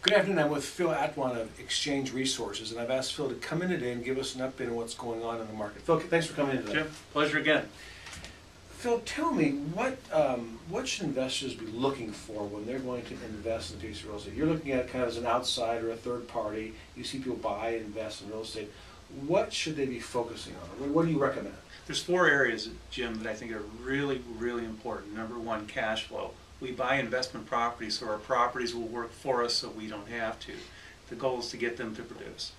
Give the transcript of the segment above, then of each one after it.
Good afternoon. I'm with Phil Atwan of Exchange Resources, and I've asked Phil to come in today and give us an update on what's going on in the market. Phil, thanks for coming in today. Jim, pleasure again. Phil, tell me, what should investors be looking for when they're going to invest in a piece of real estate? You're looking at it kind of as an outsider, a third party. You see people buy and invest in real estate. What should they be focusing on? What do you recommend? There's four areas, Jim, that I think are really, really important. Number one, cash flow. We buy investment properties so our properties will work for us so we don't have to. The goal is to get them to produce.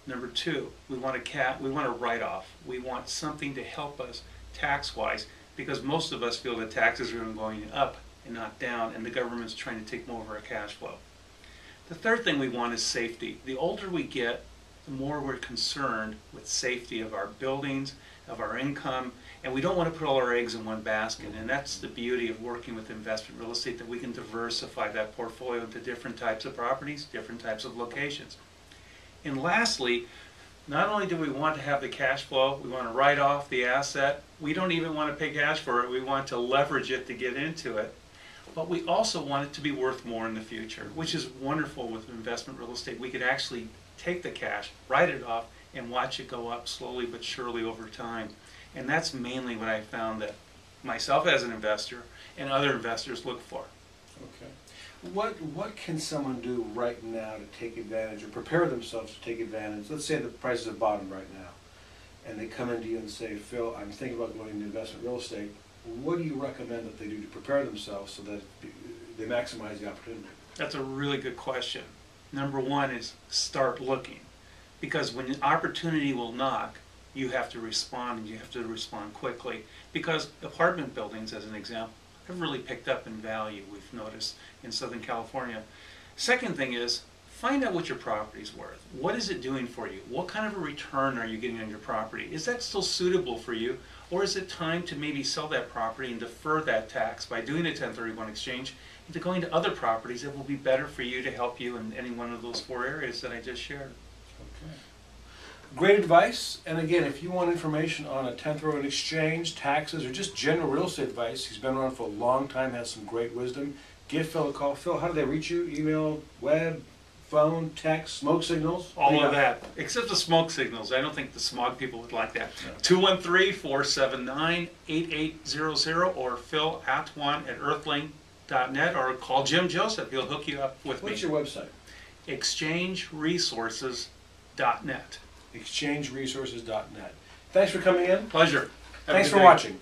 Number two, we want a write-off. We want something to help us tax-wise, because most of us feel that taxes are going up and not down, and the government's trying to take more of our cash flow. The third thing we want is safety. The older we get, the more we're concerned with safety of our buildings, of our income, and we don't want to put all our eggs in one basket. And that's the beauty of working with investment real estate, that we can diversify that portfolio into different types of properties, different types of locations. And lastly, not only do we want to have the cash flow, we want to write off the asset, we don't even want to pay cash for it, we want to leverage it to get into it, but we also want it to be worth more in the future, which is wonderful with investment real estate. We could actually take the cash, write it off, and watch it go up slowly but surely over time. And that's mainly what I found that myself as an investor and other investors look for. Okay. What can someone do right now to take advantage or prepare themselves to take advantage? Let's say the prices have bottomed right now, and they come into you and say, Phil, I'm thinking about going into investment real estate. What do you recommend that they do to prepare themselves so that they maximize the opportunity? That's a really good question. Number one is start looking. Because when an opportunity will knock, you have to respond, and you have to respond quickly. Because apartment buildings, as an example, have really picked up in value, we've noticed, in Southern California. Second thing is, find out what your property's worth. What is it doing for you? What kind of a return are you getting on your property? Is that still suitable for you? Or is it time to maybe sell that property and defer that tax by doing a 1031 exchange into going to other properties that will be better for you to help you in any one of those four areas that I just shared? Okay. Great advice. And again, if you want information on a 1031 exchange, taxes, or just general real estate advice, he's been around for a long time, has some great wisdom. Give Phil a call. Phil, how do they reach you? Email, web, phone, text, smoke signals? All of that, except the smoke signals. I don't think the smog people would like that. No. 213-479-8800 or Phil Atwan at earthlink.net, or call Jim Joseph. He'll hook you up with me. What's your website? ExchangeResources.net. ExchangeResources.net. Thanks for coming in. Pleasure. Have a Thanks good for day. watching.